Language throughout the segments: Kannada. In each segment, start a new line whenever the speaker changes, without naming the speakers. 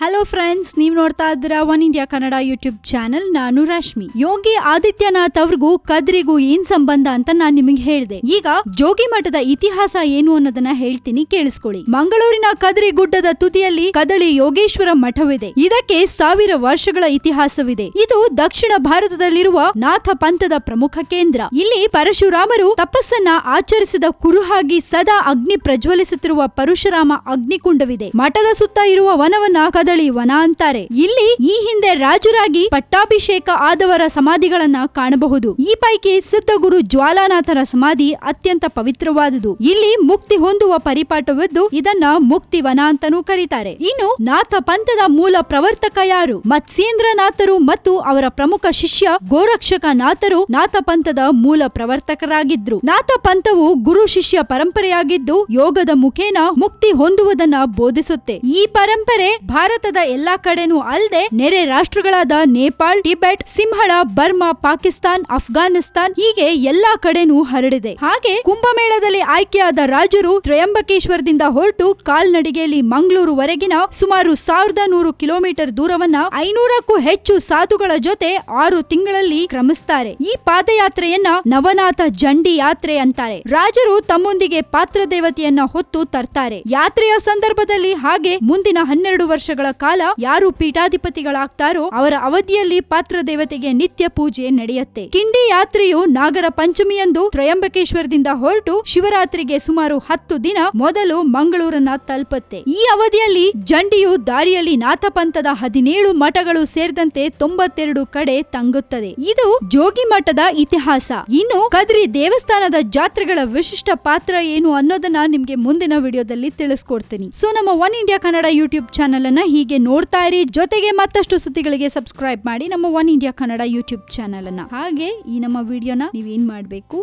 ಹಲೋ ಫ್ರೆಂಡ್ಸ್, ನೀವು ನೋಡ್ತಾ ಇದ್ದೀರಾ one India Kannada YouTube channel. ನಾನು ರಶ್ಮಿ. ಯೋಗಿ ಆದಿತ್ಯನಾಥ್ ಅವ್ರಿಗೂ ಕದ್ರಿಗೂ ಏನ್ ಸಂಬಂಧ ಅಂತ ನಾನ್ ನಿಮಗೆ ಹೇಳಿದೆ. ಈಗ ಜೋಗಿ ಮಠದ ಇತಿಹಾಸ ಏನು ಅನ್ನೋದನ್ನ ಹೇಳ್ತೀನಿ, ಕೇಳಿಸ್ಕೊಳ್ಳಿ. ಮಂಗಳೂರಿನ ಕದ್ರಿ ಗುಡ್ಡದ ತುದಿಯಲ್ಲಿ ಕದಳಿ ಯೋಗೇಶ್ವರ ಮಠವಿದೆ. ಇದಕ್ಕೆ 1000 ವರ್ಷಗಳ ಇತಿಹಾಸವಿದೆ. ಇದು ದಕ್ಷಿಣ ಭಾರತದಲ್ಲಿರುವ ನಾಥ ಪಂಥದ ಪ್ರಮುಖ ಕೇಂದ್ರ. ಇಲ್ಲಿ ಪರಶುರಾಮರು ತಪಸ್ಸನ್ನ ಆಚರಿಸಿದ ಕುರುಹಾಗಿ ಸದಾ ಅಗ್ನಿ ಪ್ರಜ್ವಲಿಸುತ್ತಿರುವ ಪರಶುರಾಮ ಅಗ್ನಿಕುಂಡವಿದೆ. ಮಠದ ಸುತ್ತ ಇರುವ ವನವನ್ನ ಕದಳಿ ವನ ಅಂತಾರೆ. ಇಲ್ಲಿ ಈ ಹಿಂದೆ ರಾಜರಾಗಿ ಪಟ್ಟಾಭಿಷೇಕ ಆದವರ ಸಮಾಧಿಗಳನ್ನ ಕಾಣಬಹುದು. ಈ ಪೈಕಿ ಸಿದ್ಧಗುರು ಜ್ವಾಲಾನಾಥರ ಸಮಾಧಿ ಅತ್ಯಂತ ಪವಿತ್ರವಾದುದು. ಇಲ್ಲಿ ಮುಕ್ತಿ ಹೊಂದುವ ಪರಿಪಾಠವಿದ್ದು ಇದನ್ನ ಮುಕ್ತಿ ವನ ಅಂತಾನೂ ಕರೀತಾರೆ. ಇನ್ನು ನಾಥ ಪಂಥದ ಮೂಲ ಪ್ರವರ್ತಕ ಯಾರು? ಮತ್ಸ್ಯೇಂದ್ರನಾಥರು ಮತ್ತು ಅವರ ಪ್ರಮುಖ ಶಿಷ್ಯ ಗೋರಕ್ಷಕ ನಾಥರು ನಾಥ ಪಂಥದ ಮೂಲ ಪ್ರವರ್ತಕರಾಗಿದ್ರು. ನಾಥ ಪಂಥವು ಗುರು ಶಿಷ್ಯ ಪರಂಪರೆಯಾಗಿದ್ದು ಯೋಗದ ಮುಖೇನ ಮುಕ್ತಿ ಹೊಂದುವುದನ್ನ ಬೋಧಿಸುತ್ತೆ. ಈ ಪರಂಪರೆ ಭಾರತದ ಎಲ್ಲಾ ಕಡೆನೂ ಅಲ್ಲದೆ ನೆರೆ ರಾಷ್ಟ್ರಗಳಾದ ನೇಪಾಳ, ಟಿಬೆಟ್, ಸಿಂಹಳ, ಬರ್ಮಾ, ಪಾಕಿಸ್ತಾನ್, ಅಫ್ಘಾನಿಸ್ತಾನ್ ಹೀಗೆ ಎಲ್ಲಾ ಕಡೆನೂ ಹರಡಿದೆ. ಹಾಗೆ ಕುಂಭಮೇಳದಲ್ಲಿ ಆಯ್ಕೆಯಾದ ರಾಜರು ತ್ರಯಂಬಕೇಶ್ವರದಿಂದ ಹೊರಟು ಕಾಲ್ನಡಿಗೆಯಲ್ಲಿ ಮಂಗಳೂರುವರೆಗಿನ ಸುಮಾರು 1100 ಕಿಲೋಮೀಟರ್ ದೂರವನ್ನ 500ಕ್ಕೂ ಹೆಚ್ಚು ಸಾಧುಗಳ ಜೊತೆ 6 ತಿಂಗಳಲ್ಲಿ ಕ್ರಮಿಸ್ತಾರೆ. ಈ ಪಾದಯಾತ್ರೆಯನ್ನ ನವನಾಥ ಜಂಡಿ ಯಾತ್ರೆ ಅಂತಾರೆ. ರಾಜರು ತಮ್ಮೊಂದಿಗೆ ಪಾತ್ರ ದೇವತೆಯನ್ನ ಹೊತ್ತು ತರ್ತಾರೆ. ಯಾತ್ರೆಯ ಸಂದರ್ಭದಲ್ಲಿ ಹಾಗೆ ಮುಂದಿನ 12 ವರ್ಷಗಳ ಕಾಲ ಯಾರು ಪೀಠಾಧಿಪತಿಗಳಾಗ್ತಾರೋ ಅವರ ಅವಧಿಯಲ್ಲಿ ಪಾತ್ರ ದೇವತೆಗೆ ನಿತ್ಯ ಪೂಜೆ ನಡೆಯುತ್ತೆ. ಕಿಂಡಿ ಯಾತ್ರೆಯು ನಾಗರ ಪಂಚಮಿಯಂದು ತ್ರಯಂಬಕೇಶ್ವರದಿಂದ ಹೊರಟು ಶಿವರಾತ್ರಿಗೆ ಸುಮಾರು 10 ದಿನ ಮೊದಲು ಮಂಗಳೂರನ್ನ ತಲುಪುತ್ತೆ. ಈ ಅವಧಿಯಲ್ಲಿ ಜಂಡಿಯು ದಾರಿಯಲ್ಲಿ ನಾಥ ಪಂಥದ 17 ಮಠಗಳು ಸೇರಿದಂತೆ 92 ಕಡೆ ತಂಗುತ್ತದೆ. ಇದು ಜೋಗಿ ಮಠದ ಇತಿಹಾಸ. ಇನ್ನು ಕದ್ರಿ ದೇವಸ್ಥಾನದ ಜಾತ್ರೆಗಳ ವಿಶಿಷ್ಟ ಪಾತ್ರ ಏನು ಅನ್ನೋದನ್ನ ನಿಮ್ಗೆ ಮುಂದಿನ ವಿಡಿಯೋದಲ್ಲಿ ತಿಳಿಸ್ಕೊಡ್ತೀನಿ. ಸೊ ನಮ್ಮ one India Kannada YouTube channel ಅನ್ನ ಹೀಗೆ ನೋಡ್ತಾ ಇರಿ. ಜೊತೆಗೆ ಮತ್ತಷ್ಟು ಸುದ್ದಿಗಳಿಗೆ ಸಬ್ಸ್ಕ್ರೈಬ್ ಮಾಡಿ ನಮ್ಮ one India Kannada YouTube channel ಅನ್ನ. ಹಾಗೆ ಈ ನಮ್ಮ ವಿಡಿಯೋನ ನೀವೇನ್ ಮಾಡ್ಬೇಕು?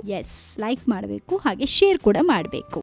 ಲೈಕ್ ಮಾಡಬೇಕು, ಹಾಗೆ ಶೇರ್ ಕೂಡ ಮಾಡಬೇಕು.